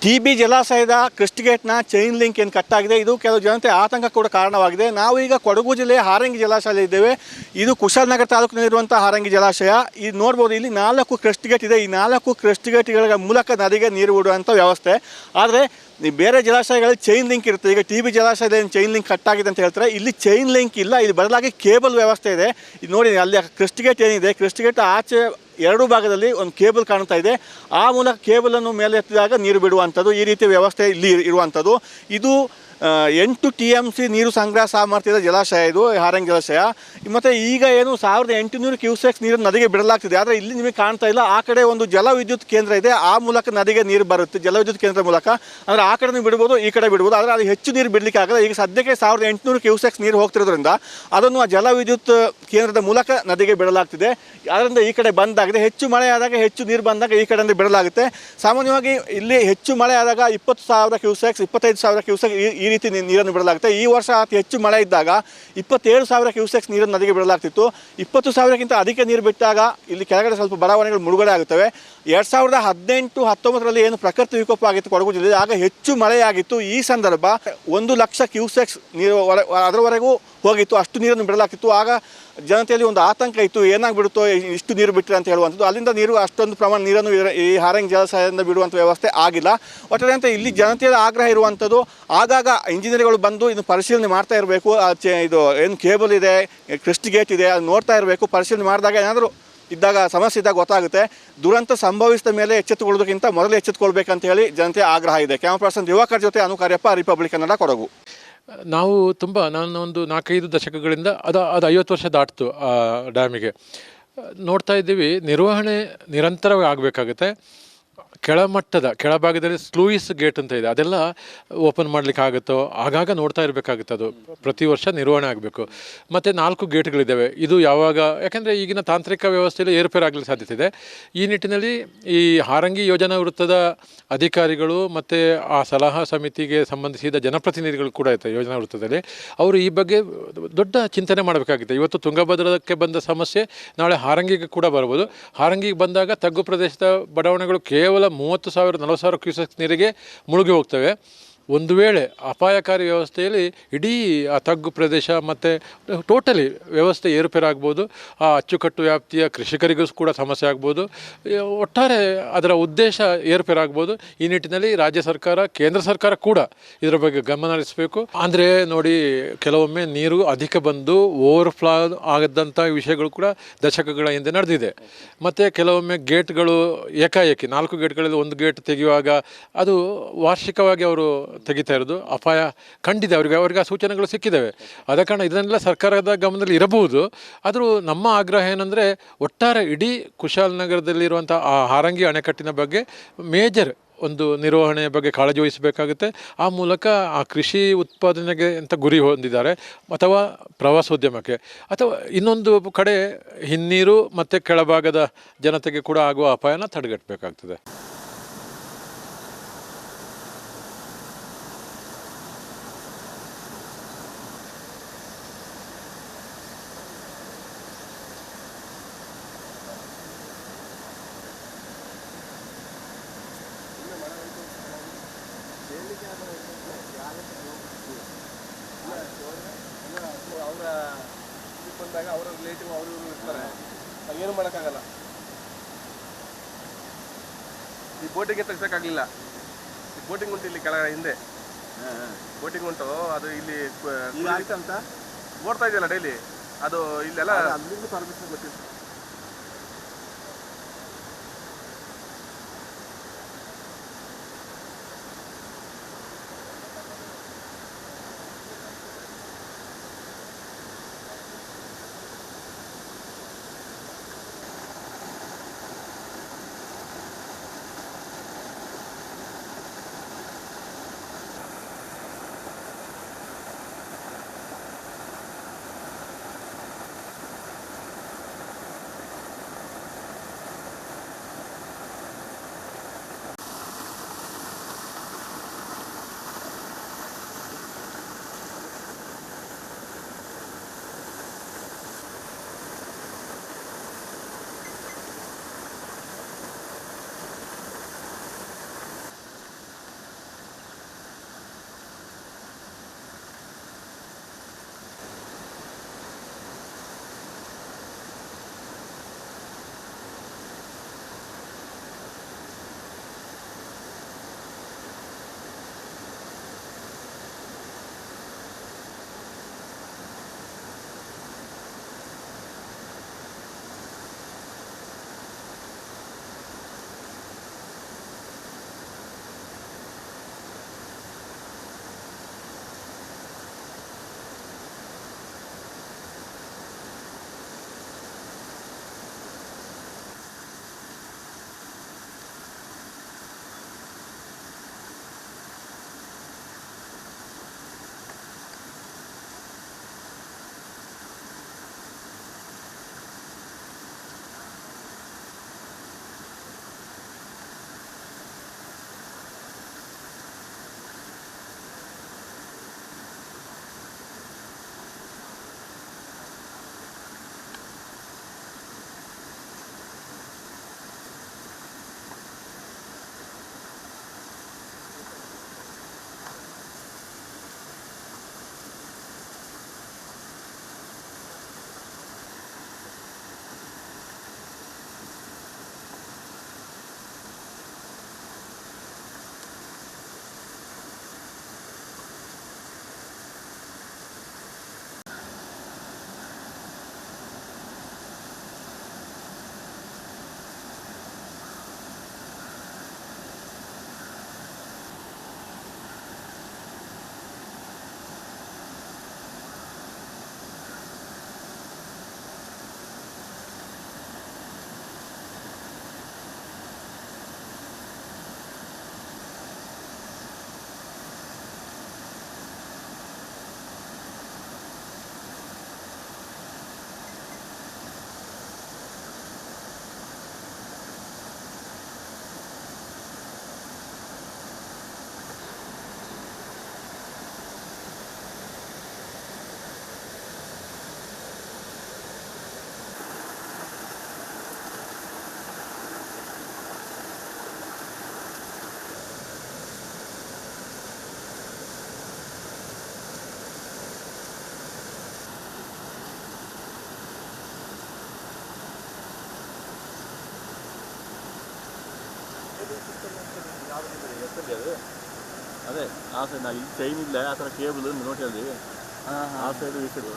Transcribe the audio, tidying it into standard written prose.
TB. ಜಲಾಶಯದ crust ಗೇಟ್ನ chain link ಏನು ಕಟ್ಟಾಗಿದೆ. ಇದು ಕೆಲವು ಜನತೆ ಆತಂಕ ಕೂಡ ಕಾರಣವಾಗಿದೆ. ನಾವು ಈಗ ಕೊಡಗು ಜಿಲ್ಲೆಯ ಹಾರಂಗಿ ಜಲಾಶಯ ಇದ್ದೇವೆ. ಇದು ಕುಶಾಲನಗರ ತಾಲೂಕಿನಲ್ಲಿರುವಂಥ ಹಾರಂಗಿ ಜಲಾಶಯ. ಇದು ನೋಡ್ಬೋದು, ಇಲ್ಲಿ 4 ಕ್ರಸ್ಟ್ ಗೇಟ್ ಇದೆ. ಈ 4 ಕ್ರಸ್ಟ್ ಗೇಟ್ಗಳ ಮೂಲಕ ನದಿಗೆ ನೀರು ಬಿಡುವಂಥ ವ್ಯವಸ್ಥೆ. ಆದರೆ ಬೇರೆ ಜಲಾಶಯಗಳಲ್ಲಿ ಚೈನ್ ಲಿಂಕ್ ಇರುತ್ತೆ. ಈಗ ಟಿ.ಬಿ. ಜಲಾಶಯದಲ್ಲಿ ಚೈನ್ ಲಿಂಕ್ ಕಟ್ಟಾಗಿದೆ ಅಂತ ಹೇಳ್ತಾರೆ. ಇಲ್ಲಿ ಚೈನ್ ಲಿಂಕ್ ಇಲ್ಲ, ಇಲ್ಲಿ ಬದಲಾಗಿ ಕೇಬಲ್ ವ್ಯವಸ್ಥೆ ಇದೆ. ಇದು ನೋಡಿ, ಅಲ್ಲಿ ಕ್ರಸ್ಟ್ ಗೇಟ್ ಏನಿದೆ, ಕ್ರಸ್ಟ್ ಗೇಟ್ ಆಚೆ ಎರಡೂ ಭಾಗದಲ್ಲಿ ಒಂದು ಕೇಬಲ್ ಕಾಣ್ತಾ ಇದೆ. ಆ ಮೂಲಕ ಕೇಬಲನ್ನು ಮೇಲೆ ಎತ್ತಿದಾಗ ನೀರು ಬಿಡುವಂಥದ್ದು, ಈ ರೀತಿಯ ವ್ಯವಸ್ಥೆ ಇಲ್ಲಿ ಇರುವಂಥದ್ದು. ಇದು 8 TMC ನೀರು ಸಂಗ್ರಹ ಸಾಮರ್ಥ್ಯದ ಜಲಾಶಯ ಇದು ಹಾರಂಗಿ ಜಲಾಶಯ. ಮತ್ತು ಈಗ ಏನು 1800 ಕ್ಯೂಸೆಕ್ಸ್ ನೀರು ನದಿಗೆ ಬಿಡಲಾಗ್ತಿದೆ. ಆದರೆ ಇಲ್ಲಿ ನಿಮಗೆ ಕಾಣ್ತಾ ಇಲ್ಲ. ಆ ಕಡೆ ಒಂದು ಜಲವಿದ್ಯುತ್ ಕೇಂದ್ರ ಇದೆ, ಆ ಮೂಲಕ ನದಿಗೆ ನೀರು ಬರುತ್ತೆ. ಜಲವಿದ್ಯುತ್ ಕೇಂದ್ರ ಮೂಲಕ ಅಂದರೆ ಆ ಕಡೆ ಬಿಡ್ಬೋದು, ಈ ಕಡೆ ಬಿಡ್ಬೋದು. ಆದರೆ ಅದು ಹೆಚ್ಚು ನೀರು ಬಿಡಲಿಕ್ಕೆ ಆಗಲ್ಲ. ಈಗ ಸದ್ಯಕ್ಕೆ 1800 ಕ್ಯೂಸೆಕ್ಸ್ ನೀರು ಹೋಗ್ತಿರೋದ್ರಿಂದ ಅದನ್ನು ಆ ಜಲವಿದ್ಯುತ್ ಕೇಂದ್ರದ ಮೂಲಕ ನದಿಗೆ ಬಿಡಲಾಗ್ತಿದೆ. ಅದರಿಂದ ಈ ಕಡೆ ಬಂದಾಗಿದೆ. ಹೆಚ್ಚು ಮಳೆ ಆದಾಗ, ಹೆಚ್ಚು ನೀರು ಬಂದಾಗ ಈ ಕಡೆಯಿಂದ ಬಿಡಲಾಗುತ್ತೆ. ಸಾಮಾನ್ಯವಾಗಿ ಇಲ್ಲಿ ಹೆಚ್ಚು ಮಳೆ ಆದಾಗ 20,000 ಕ್ಯೂಸೆಕ್ಸ್, 25,000 ಕ್ಯೂಸೆಕ್ಸ್ ಈ ರೀತಿ ನೀರನ್ನು ಬಿಡಲಾಗುತ್ತೆ. ಈ ವರ್ಷ ಅತಿ ಹೆಚ್ಚು ಮಳೆ ಇದ್ದಾಗ 27,000 ಕ್ಯೂಸೆಕ್ಸ್ ನೀರನ್ನು ನದಿಗೆ ಬಿಡಲಾಗ್ತಿತ್ತು. 20,000ಕ್ಕಿಂತ ಅಧಿಕ ನೀರು ಬಿಟ್ಟಾಗ ಇಲ್ಲಿ ಕೆಳಗಡೆ ಸ್ವಲ್ಪ ಬಡಾವಣೆಗಳು ಮುಳುಗಡೆ ಆಗುತ್ತವೆ. 2018-19ರಲ್ಲಿ ಏನು ಪ್ರಕೃತಿ ವಿಕೋಪ ಆಗಿತ್ತು ಕೊಡಗು ಜಿಲ್ಲೆ, ಆಗ ಹೆಚ್ಚು ಮಳೆಯಾಗಿತ್ತು. ಈ ಸಂದರ್ಭ 1,00,000 ಕ್ಯೂಸೆಕ್ಸ್ ನೀರು ಅದರವರೆಗೂ ಹೋಗಿತ್ತು. ಅಷ್ಟು ನೀರನ್ನು ಬಿಡಲಾಗ್ತಿತ್ತು. ಆಗ ಜನತೆಯಲ್ಲಿ ಒಂದು ಆತಂಕ ಇತ್ತು, ಏನಾಗ್ಬಿಡುತ್ತೋ ಇಷ್ಟು ನೀರು ಬಿಟ್ಟರೆ ಅಂತ ಹೇಳುವಂಥದ್ದು. ಅಲ್ಲಿಂದ ನೀರು ಅಷ್ಟೊಂದು ಪ್ರಮಾಣ ನೀರನ್ನು ಈ ಹಾರಂಗಿ ಜಲಾಶಯದಿಂದ ಬಿಡುವಂಥ ವ್ಯವಸ್ಥೆ ಆಗಿಲ್ಲ. ಒಟ್ಟಾರೆ ಇಲ್ಲಿ ಜನತೆಯ ಆಗ್ರಹ ಇರುವಂಥದ್ದು, ಆಗಾಗ ಇಂಜಿನಿಯರ್ಗಳು ಬಂದು ಇದನ್ನು ಪರಿಶೀಲನೆ ಮಾಡ್ತಾ ಇರಬೇಕು. ಇದು ಏನು ಕೇಬಲ್ ಇದೆ, ಕ್ರಸ್ಟ್ ಗೇಟ್ ಇದೆ, ಅದು ನೋಡ್ತಾ ಇರಬೇಕು. ಪರಿಶೀಲನೆ ಮಾಡಿದಾಗ ಏನಾದರೂ ಇದ್ದಾಗ ಸಮಸ್ಯೆ ಇದ್ದಾಗ ಗೊತ್ತಾಗುತ್ತೆ. ದುರಂತ ಸಂಭವಿಸಿದ ಮೇಲೆ ಎಚ್ಚೆತ್ತುಕೊಳ್ಳೋದಕ್ಕಿಂತ ಮೊದಲು ಎಚ್ಚೆತ್ತುಕೊಳ್ಬೇಕಂತ ಹೇಳಿ ಜನತೆ ಆಗ್ರಹ ಇದೆ. ಕ್ಯಾಮರಾ ಪರ್ಸನ್ ದಿವಾಕರ್ ಜೊತೆ ಅನುಕಾರ್ಯಪ್ಪ, ರಿಪಬ್ಲಿಕ್ ಕನ್ನಡ, ಕೊಡಗು. ನಾವು ನಾನು ಒಂದು 4-5 ದಶಕಗಳಿಂದ ಅದು 50 ವರ್ಷ ದಾಟ್ತು ಆ ಡ್ಯಾಮಿಗೆ. ನೋಡ್ತಾ ಇದ್ದೀವಿ, ನಿರ್ವಹಣೆ ನಿರಂತರವಾಗಿ ಆಗಬೇಕಾಗುತ್ತೆ. ಕೆಳಭಾಗದಲ್ಲಿ ಸ್ಲೂಯಿಸ್ ಗೇಟ್ ಅಂತ ಇದೆ, ಅದೆಲ್ಲ ಓಪನ್ ಮಾಡಲಿಕ್ಕೆ ಆಗುತ್ತೋ ಆಗಾಗ ನೋಡ್ತಾ ಇರಬೇಕಾಗುತ್ತೆ. ಅದು ಪ್ರತಿ ವರ್ಷ ನಿರ್ವಹಣೆ ಆಗಬೇಕು. ಮತ್ತು 4 ಗೇಟ್ಗಳಿದ್ದಾವೆ. ಇದು ಯಾವಾಗ, ಯಾಕೆಂದರೆ ಈಗಿನ ತಾಂತ್ರಿಕ ವ್ಯವಸ್ಥೆಯಲ್ಲಿ ಏರುಪೇರು ಆಗಲಿಕ್ಕೆ ಸಾಧ್ಯತೆ ಇದೆ. ಈ ನಿಟ್ಟಿನಲ್ಲಿ ಈ ಹಾರಂಗಿ ಯೋಜನಾ ವೃತ್ತದ ಅಧಿಕಾರಿಗಳು ಮತ್ತು ಆ ಸಲಹಾ ಸಮಿತಿಗೆ ಸಂಬಂಧಿಸಿದ ಜನಪ್ರತಿನಿಧಿಗಳು ಕೂಡ ಇರ್ತಾರೆ ಯೋಜನಾ ವೃತ್ತದಲ್ಲಿ. ಅವರು ಈ ಬಗ್ಗೆ ದೊಡ್ಡ ಚಿಂತನೆ ಮಾಡಬೇಕಾಗುತ್ತೆ. ಇವತ್ತು ತುಂಗಭದ್ರಕ್ಕೆ ಬಂದ ಸಮಸ್ಯೆ ನಾಳೆ ಹಾರಂಗಿಗೆ ಕೂಡ ಬರ್ಬೋದು. ಹಾರಂಗಿಗೆ ಬಂದಾಗ ತಗ್ಗು ಪ್ರದೇಶದ ಬಡಾವಣೆಗಳು ಕೇವಲ 30,000-40,000 ಕ್ಯೂಸೆಕ್ಸ್ ನೀರಿಗೆ ಮುಳುಗಿ ಹೋಗ್ತವೆ. ಒಂದು ವೇಳೆ ಅಪಾಯಕಾರಿ ವ್ಯವಸ್ಥೆಯಲ್ಲಿ ಇಡೀ ಆ ತಗ್ಗು ಪ್ರದೇಶ ಮತ್ತು ಟೋಟಲಿ ವ್ಯವಸ್ಥೆ ಏರುಪೇರಾಗ್ಬೋದು. ಆ ಅಚ್ಚುಕಟ್ಟು ವ್ಯಾಪ್ತಿಯ ಕೃಷಿಕರಿಗೂ ಕೂಡ ಸಮಸ್ಯೆ ಆಗ್ಬೋದು. ಒಟ್ಟಾರೆ ಅದರ ಉದ್ದೇಶ ಏರುಪೇರಾಗ್ಬೋದು. ಈ ನಿಟ್ಟಿನಲ್ಲಿ ರಾಜ್ಯ ಸರ್ಕಾರ, ಕೇಂದ್ರ ಸರ್ಕಾರ ಕೂಡ ಇದರ ಬಗ್ಗೆ ಗಮನ ಹರಿಸಬೇಕು. ಅಂದರೆ ನೋಡಿ, ಕೆಲವೊಮ್ಮೆ ನೀರು ಅಧಿಕ ಬಂದು ಓವರ್ಫ್ಲೋ ಆಗದಂಥ ವಿಷಯಗಳು ಕೂಡ ದಶಕಗಳ ಹಿಂದೆ ನಡೆದಿದೆ. ಮತ್ತು ಕೆಲವೊಮ್ಮೆ ಗೇಟ್ಗಳು ಏಕಾಏಕಿ 4 ಗೇಟ್ಗಳಲ್ಲಿ ಒಂದು ಗೇಟ್ ತೆಗೆಯುವಾಗ ಅದು ವಾರ್ಷಿಕವಾಗಿ ಅವರು ತೆಗಿತಾ ಇರೋದು ಅಪಾಯ ಕಂಡಿದೆ. ಅವರಿಗೆ ಆ ಸೂಚನೆಗಳು ಸಿಕ್ಕಿದ್ದಾವೆ. ಆದ ಕಾರಣ ಇದನ್ನೆಲ್ಲ ಸರ್ಕಾರದ ಗಮನದಲ್ಲಿ ಇರಬಹುದು. ಆದರೂ ನಮ್ಮ ಆಗ್ರಹ ಏನಂದರೆ, ಒಟ್ಟಾರೆ ಇಡೀ ಕುಶಾಲನಗರದಲ್ಲಿರುವಂಥ ಆ ಹಾರಂಗಿ ಅಣೆಕಟ್ಟಿನ ಬಗ್ಗೆ ಮೇಜರ್ ಒಂದು ನಿರ್ವಹಣೆಯ ಬಗ್ಗೆ ಕಾಳಜಿ ವಹಿಸಬೇಕಾಗುತ್ತೆ. ಆ ಮೂಲಕ ಆ ಕೃಷಿ ಉತ್ಪಾದನೆಗೆ ಅಂತ ಗುರಿ ಹೊಂದಿದ್ದಾರೆ, ಅಥವಾ ಪ್ರವಾಸೋದ್ಯಮಕ್ಕೆ, ಅಥವಾ ಇನ್ನೊಂದು ಕಡೆ ಹಿನ್ನೀರು ಮತ್ತು ಕೆಳಭಾಗದ ಜನತೆಗೆ ಕೂಡ ಆಗುವ ಅಪಾಯನ ತಡೆಗಟ್ಟಬೇಕಾಗ್ತದೆ. ಬಂದಾಗ ಅವರ ರಿಲೇಟಿವ್ ಅವರು ಇರ್ತಾರೆ, ಏನು ಮಾಡೋಕ್ಕಾಗಲ್ಲ. ಈ ಬೋಟಿಗೆ ತೆಗ್ಸೋಕ್ಕಾಗಲಿಲ್ಲ. ಈ ಬೋಟಿಂಗ್ ಉಂಟು ಇಲ್ಲಿ ಕೆಳಗಡೆ ಹಿಂದೆ, ಬೋಟಿಂಗ್ ಉಂಟು. ಅದು ಇಲ್ಲಿ ಅಂತ ಓಡ್ತಾ ಇದೆಯಲ್ಲ ಡೈಲಿ, ಅದು ಇಲ್ಲೆಲ್ಲ ಅಲ್ಲಿಂದ ಪರ್ಮಿಷನ್ ಗೊತ್ತಿತ್ತು. ಅದೇ ಆ ಸೈಡ್ ನಾವು ಇಲ್ಲಿ ಚೈನ್ ಇಲ್ಲ ಆ ಥರ ಕೇಬಲ್ ನೋಡಿ ಅಲ್ಲಿ ಆ ಸೈಡು ಈ ಸೈಡು